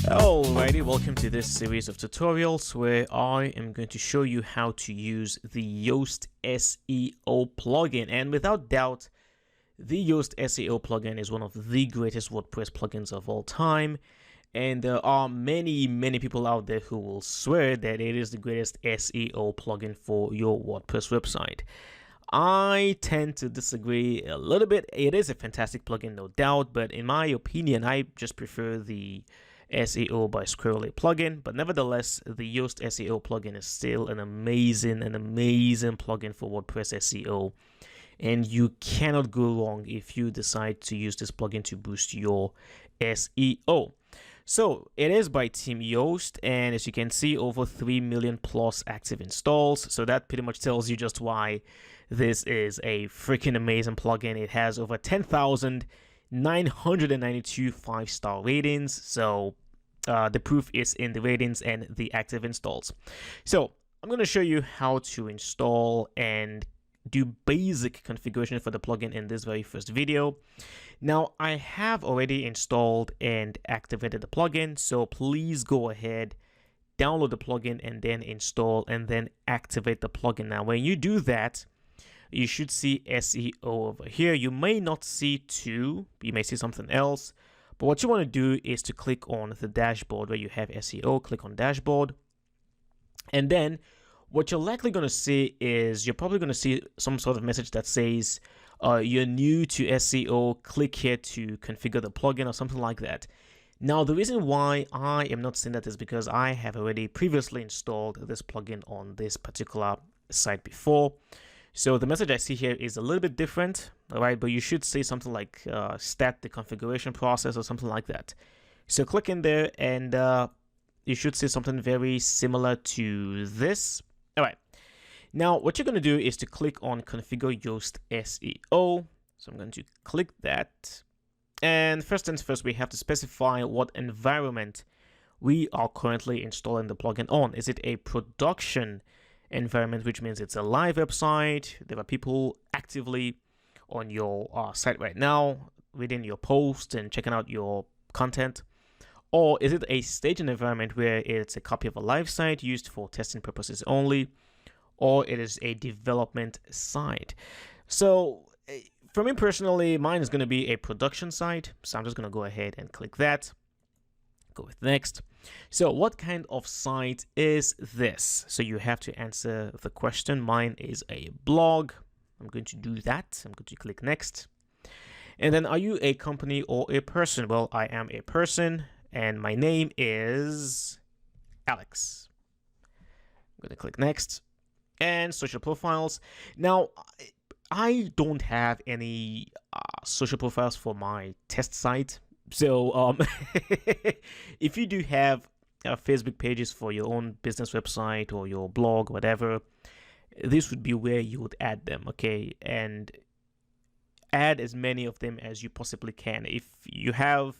Alrighty, welcome to this series of tutorials where I am going to show you how to use the Yoast SEO plugin. And without doubt, the Yoast SEO plugin is one of the greatest WordPress plugins of all time. And there are many people out there who will swear that it is the greatest SEO plugin for your WordPress website. I tend to disagree a little bit. It is a fantastic plugin, no doubt, but in my opinion, I just prefer the SEO by Squirrely plugin. But nevertheless, the Yoast SEO plugin is still an amazing plugin for WordPress SEO, and you cannot go wrong if you decide to use this plugin to boost your SEO. So it is by Team Yoast, and as you can see, over 3 million plus active installs. So that pretty much tells you just why this is a freaking amazing plugin. It has over 10,992 5-star ratings. So the proof is in the ratings and the active installs. So I'm going to show you how to install and do basic configuration for the plugin in this very first video. Now, I have already installed and activated the plugin, so please go ahead, download the plugin, and then install and then activate the plugin. Now, when you do that, you should see SEO over here. You may not see 2, you may see something else, but what you want to do is to click on the dashboard where you have SEO, click on dashboard, and then what you're likely going to see is you're probably going to see some sort of message that says you're new to SEO, click here to configure the plugin or something like that. Now, the reason why I am not seeing that is because I have already previously installed this plugin on this particular site before. So the message I see here is a little bit different, all right? But you should see something like start the configuration process or something like that. So click in there and you should see something very similar to this. All right, now what you're going to do is to click on Configure Yoast SEO. So I'm going to click that. And first things first, we have to specify what environment we are currently installing the plugin on. Is it a production environment, which means it's a live website? There are people actively on your site right now, reading your posts and checking out your content. Or is it a staging environment where it's a copy of a live site used for testing purposes only? Or it is a development site? So for me personally, mine is going to be a production site. So I'm just going to go ahead and click that. Go with next. So what kind of site is this? So you have to answer the question. Mine is a blog. I'm going to do that. I'm going to click next. And then, are you a company or a person? Well, I am a person, and my name is Alex. I'm going to click next. And social profiles. Now, I don't have any social profiles for my test site. So if you do have Facebook pages for your own business website or your blog, whatever, this would be where you would add them, okay? And add as many of them as you possibly can. If you have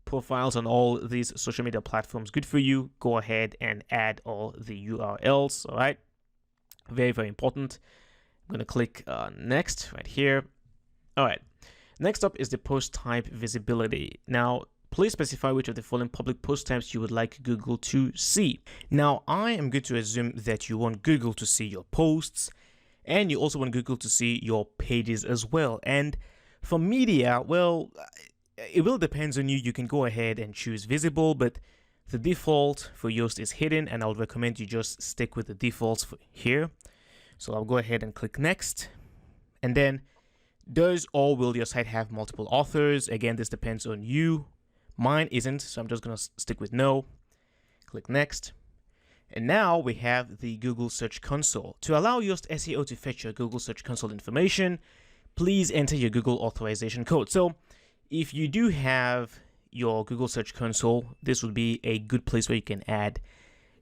profiles on all these social media platforms, good for you. Go ahead and add all the URLs, all right? Very important. I'm going to click next right here. All right. Next up is the post type visibility. Now, please specify which of the following public post types you would like Google to see. Now, I am going to assume that you want Google to see your posts, and you also want Google to see your pages as well. And for media, well, it will depend on you. You can go ahead and choose visible, but the default for Yoast is hidden, and I would recommend you just stick with the defaults for here. So I'll go ahead and click next. And then, does or will your site have multiple authors? Again, this depends on you. Mine isn't, so I'm just going to stick with no. Click next. And now we have the Google Search Console. To allow Yoast SEO to fetch your Google Search Console information, please enter your Google authorization code. So if you do have your Google Search Console, this would be a good place where you can add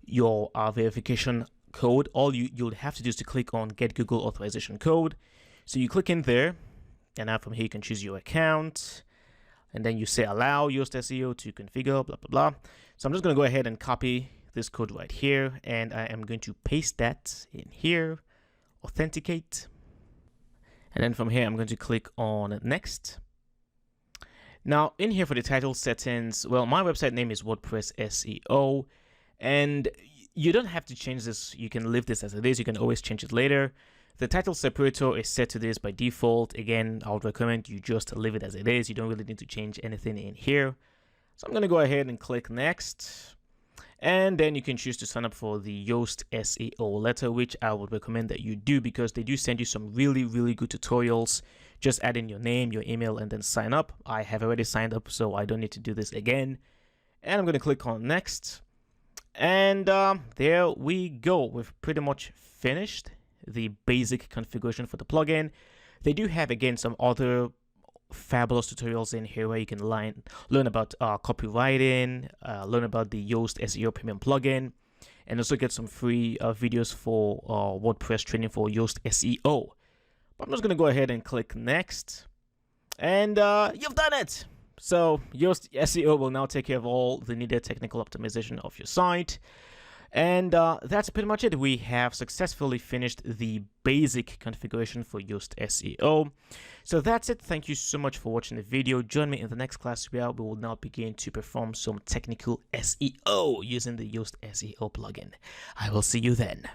your verification code. All you'll have to do is to click on Get Google Authorization Code. So you click in there, and now from here you can choose your account, and then you say allow Yoast SEO to configure, blah, blah, blah. So I'm just going to go ahead and copy this code right here, and I am going to paste that in here, authenticate. And then from here, I'm going to click on next. Now, in here for the title settings, well, my website name is WordPress SEO, and you don't have to change this. You can leave this as it is. You can always change it later. The title separator is set to this by default. Again, I would recommend you just leave it as it is. You don't really need to change anything in here. So I'm going to go ahead and click next. And then you can choose to sign up for the Yoast SEO letter, which I would recommend that you do because they do send you some really, really good tutorials. Just add in your name, your email, and then sign up. I have already signed up, so I don't need to do this again. And I'm going to click on next. And there we go. We've pretty much finished the basic configuration for the plugin. They do have, again, some other fabulous tutorials in here where you can learn about copywriting, learn about the Yoast SEO Premium plugin, and also get some free videos for WordPress training for Yoast SEO. But I'm just going to go ahead and click next, and you've done it. So Yoast SEO will now take care of all the needed technical optimization of your site. And that's pretty much it. We have successfully finished the basic configuration for Yoast SEO. So that's it. Thank you so much for watching the video. Join me in the next class where we will now begin to perform some technical SEO using the Yoast SEO plugin. I will see you then.